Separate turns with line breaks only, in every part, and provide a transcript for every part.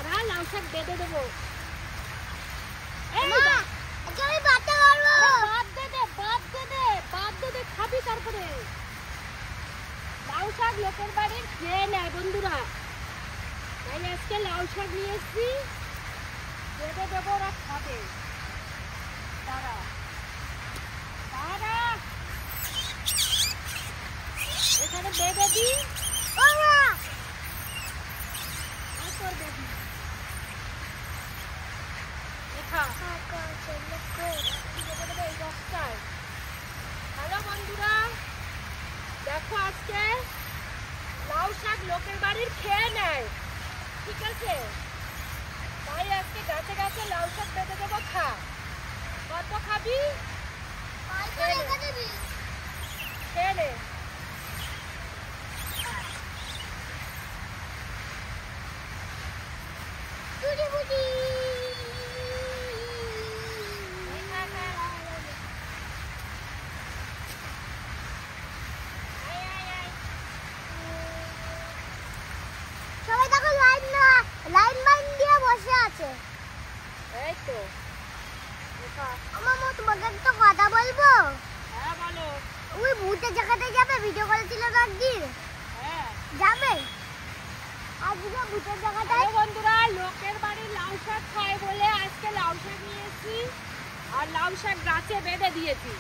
দাঁড়া, লাউ শাক বেঁধে দেবো। খাবি তারপরে। লাউ শাক লোকের বাড়ির খেয়ে নেয় বন্ধুরা, তাই আজকে লাউ শাক নিয়ে এসছি, বেঁধে দেবো, ওরা খাবে। দাঁড়া দাঁড়া, এখানে বেঁধে দিই। হ্যালো বন্ধুরা, দেখো আজকে লাউ শাক লোকের বাড়ির খেয়ে নেয়, ঠিক আছে? তাই আজকে গাছে গাছে লাউ শাক বেঁধে দেবো, খা। কত খাবি? খেয়ে নে।
সবাই দেখো লাইন দিয়ে বসে আছে।
এই তো
আমার মা তোমাকে একটা কথা বলবো।
হ্যাঁ বলো।
ওই ভূতের জায়গাতে যাবে, ভিডিও করেছিল একদিন।
হ্যাঁ
যাবে আজকে ভূতের জায়গাটায়।
বন্ধুরা, লোকের বাড়ির লাউ শাক খায় বলে আজকে লাউ শাক নিয়ে এসেছি, আর লাউ শাক গাছে বেঁধে দিয়েছি।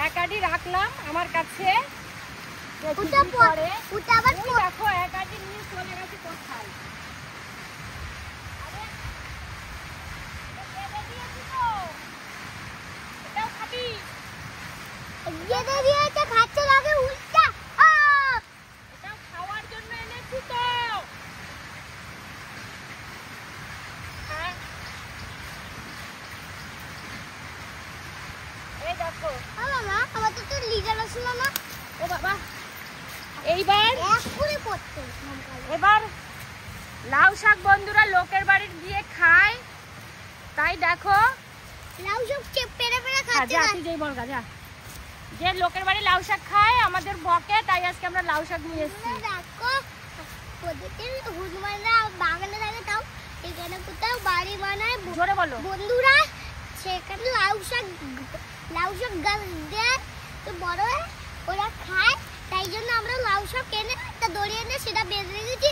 এক আটি রাখলাম আমার কাছে, দেখো এক আটি নিয়ে চলে গেছে কোথায়। এটাও খাবি?
খাচ্ছে লাগে উল্টা।
এটাও খাওয়ার জন্য এনেছি তো। এই দেখো
আমাদের তো লিডার আসলো না।
ও বাবা, এইবার এবার লাউ শাক বন্ধুরা লোকের বাড়ির গিয়ে খায়, তাই দেখো
লাউ শাক পেরে পেরে খাচ্ছে।
যে লোকের বাড়ি লাউ শাক খায় আমাদের বকে, তাই আজকে আমরা লাউ শাক নিয়ে এসেছি।
দেখো ওদেরকে হুজমানরা বাগানে থাকে, তাও এখানে কোথাও বাড়ি বানায়।
জোরে বলো
বন্ধুরা, সেখানে লাউ শাক গাছ দেয় তো বড় হয়, ওরা খায়। তাই জন্য আমরা লাউ শাক এনে একটা দড়ি এনে সেটা বেঁধে রেখেছি।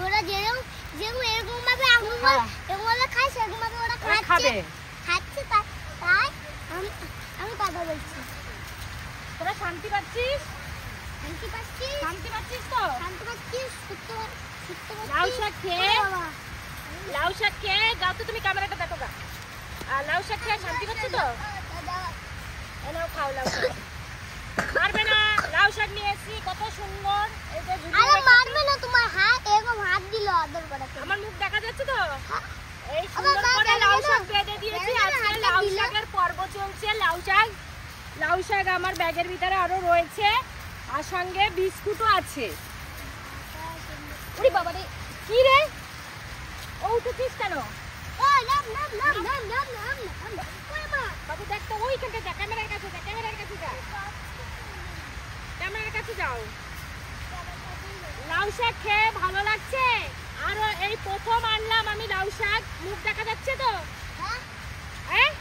ওরা যেরকম এরকম ভাবে আমরা খায়, সেরকম ভাবে ওরা খাচ্ছে। তাই আমি কথা বলছি।
তোরা শান্তি পাচ্ছিস?
শান্তি পাচ্ছিস
তো?
শান্তি পাচ্ছিস?
লাউ শাক খেয়ে যাও তো, তুমি ক্যামেরাটা দেখো গা। আর লাউ শাক খেয়ে শান্তি পাচ্ছ তো? এনাও খাও লাউ শাক। মারবে না, লাউ শাক নিয়ে এসেছি, কত সুন্দর। এই যে
আরে মারবে না, তোমার হাত এরকম হাত দিল আদর করে।
আমার মুখ দেখা যাচ্ছে তো? এই সুন্দর করে লাউ শাক বেঁধে দিয়েছি। আজকে লাউ শাকের পর্ব চলছে। লাউ শাক আমার ব্যাগের ভিতরে আরো রয়েছে, আর সঙ্গে বিস্কুটও আছে। ওরে বাবা রে, কি রে? ও উঠেছিস কেন? বাবু দেখ তো, ওইখানটা যা, ক্যামেরার কাছে যাও। লাউ শাক খেয়ে ভালো লাগছে। আর এই প্রথম আনলাম আমি লাউ শাক। মুখ দেখা যাচ্ছে তো? হ্যাঁ,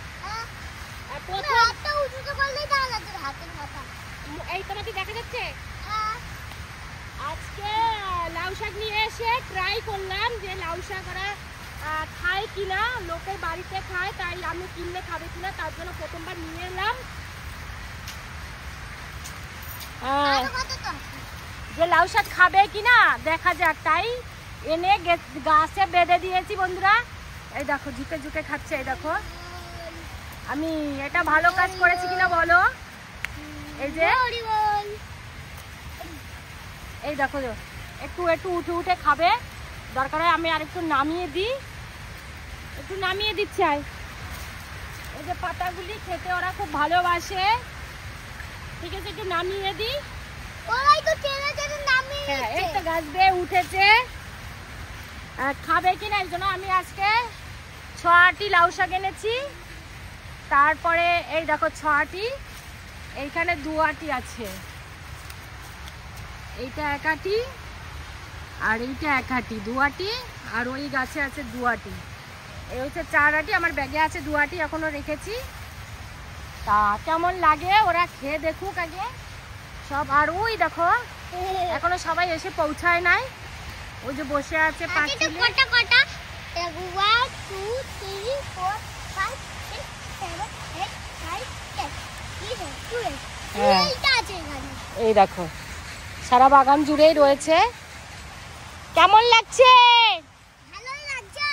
এই তোমাকে দেখা যাচ্ছে। আজকে লাউ শাক নিয়ে এসে ট্রাই করলাম যে লাউ শাক ওরা খায় কিনা, লোকের বাড়িতে খায়, তাই আমি কিনলে খাবে কিনা, তার জন্য প্রথমবার নিয়ে এলাম। যে লাউ শাক খাবে কিনা দেখা যাক, তাই এনে গাছে বেঁধে দিয়েছি বন্ধুরা। এই দেখো ঝুঁকে ঝুঁকে খাচ্ছে। এই দেখো আমি এটা ভালো কাজ করেছি কিনা বলো। এই যে এই দেখো একটু উঠে উঠে খাবে। দরকার হয় আমি আরেকটু নামিয়ে দিই, একটু নামিয়ে দিচ্ছি। এই যে পাতাগুলি খেতে ওরা খুব ভালোবাসে, ঠিক আছে, একটু নামিয়ে দিই। এই তো গাছ বেয়ে উঠেছে, খাবে কিনা এই জন্য আমি আজকে 6টি লাউ শাক এনেছি। তারপরে এই দেখো 6টি, এইখানে 2 আটি আছে, এইটা 1 আটি আর এইটা 1 আটি, 2 আটি আর ওই গাছে আছে 2 আটি। এই হচ্ছে 4 আটি, আমার ব্যাগে আছে 2 আটি এখনো রেখেছি। তা কেমন লাগে ওরা খেয়ে দেখুক আগে সব। আর ওই দেখো এখনো সবাই এসে পৌঁছায় নাই, ওই যে বসে আছে পাঁচিলে।
কটা কটা 1 2 3 4 5 6 7 8 9 10 এইটা আছে এখানে।
এই দেখো সারা বাগান জুড়েই রয়েছে। কেমন লাগছে?
ভালো লাগছে।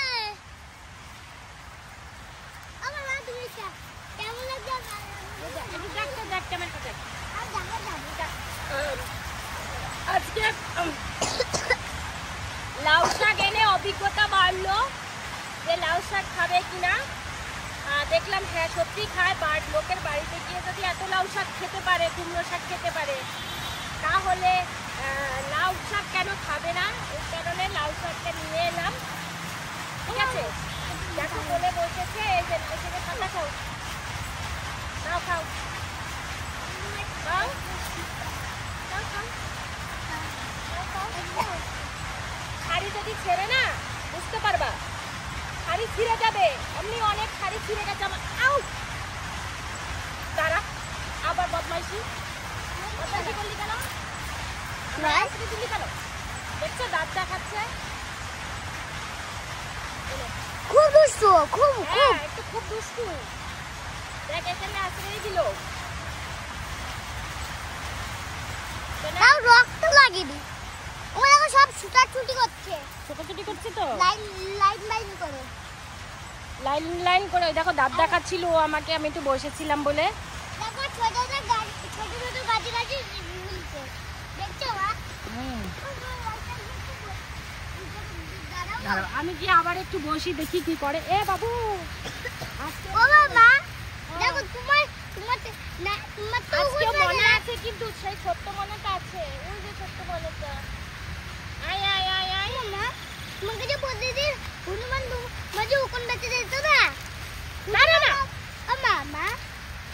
আমার মা তুমি কেমন লাগছে?
দেখ ক্যামেরাটা দেখ।
আর দেখো
আজকে লাউ শাক এনে অভিজ্ঞতা বাড়লো যে লাউ শাক খাবে কিনা। দেখলাম হ্যাঁ সত্যি খায়, বাট লোকের বাড়িতে গিয়ে যদি এত লাউ শাক খেতে পারে, কুমড়ো শাক খেতে পারে, তাহলে লাউ শাক কেন খাবে না? এই কারণে লাউ শাকটা নিয়ে এলাম। ঠিক আছে, দেখো বলে বসেছে। এই যে এখানে পাতা খাও, নাও খাও খাও খাও খাও। শাড়ি যদি ছেড়ে না বুঝতে পারবা, শাড়ি ছিঁড়ে যাবে। এমনি অনেক শাড়ি ছিঁড়ে গেছে আমার। আউ দাঁড়া, আবার বদমাইশি করলি কেন? দিলি কেন? দেখছো দাঁত দেখাচ্ছে।
খুব দুষ্টু, খুব
হ্যাঁ একটু খুব দুষ্টু। দেখ এখানে আশ্রয় দিল,
তাও রক্ত লাগেনি। ওরা সব ছুটাছুটি করছে,
ছোটাছুটি করছে তো
লাইন লাইন লাইন করে।
লাইন লাইন করে। ওই দেখো দাঁত দেখাচ্ছিল ও আমাকে, আমি একটু বসেছিলাম বলে।
দেখো ছোট ছোট গাড়ি, ছোট ছোট গাড়ি গাড়ি মিলছে, দেখছো মা?
দাঁড়াও আমি কি আবার একটু বসি, দেখি কি করে। এ বাবু
ও মা দেখো তোমার তোমার না তোমার তো
আজকে মনে আছে, কিন্তু সেই ছোট্ট মনেটা আছে। ওই যে ছোট্ট মনেটা। আয় আয় আয় আয়
মা তোমাকে যে বলতে দিই হনুমান মাঝে ওখান বেঁচে যেত না।
না না না
ও মা মা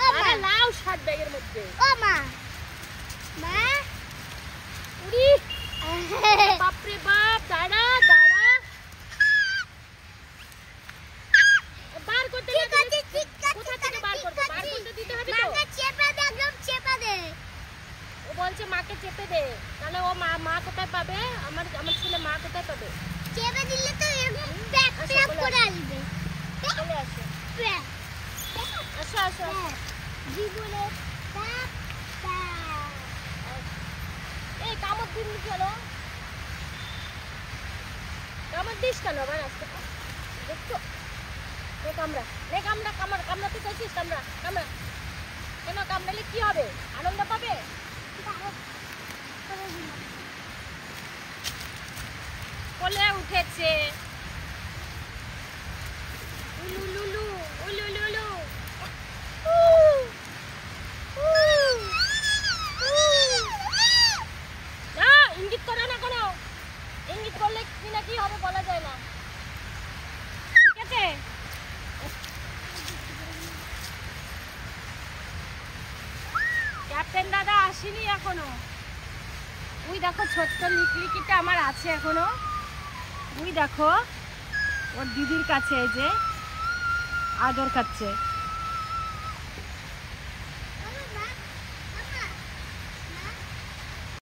ও মা
আরে লাউ শাক ব্যাগের মধ্যে।
ও মা মা
উড়ি বাপ রে বাপ। দাঁড়া দাঁড়া, বার করতে
ঠিক আছে ঠিক আছে।
কোথা থেকে বার করবো? বার করতে দিতে হবে তো।
মাকে চেপে দে, একদম চেপে দে।
ও বলছে মাকে চেপে দে, তাহলে ও মা মা কোথায় পাবে? আমার আমার ছেলে মা কোথায় পাবে?
চেপে দিলে তো এরকম প্যাক প্যাক করে আসবে।
চলে আসো
প্যাক
আসো আসো।
জীবনে প্যাক প্যাক।
এই কামড় দিন কেন? কামড় দিস কেন আবার? আসতে দেখছো নে কামড়া, নে কামড়া, কামড়াতে চাইছিস? কামড়া কামড়া। কেন কামড়ালে কি হবে? আনন্দ পাবে? কোলে উঠেছে। উলু লুলু উলু লুলু। না ইঙ্গিত করে না কোনো। ইঙ্গিত করলে কি না কি হবে বলা যায় না। ঠিক আছে, ক্যাপ্টেন দাদা আসেনি এখনো। ওই দেখো ছোট্ট লিকলিকিটা আমার আছে এখনো। ওই দেখো ওর দিদির কাছে এই যে আদর খাচ্ছে।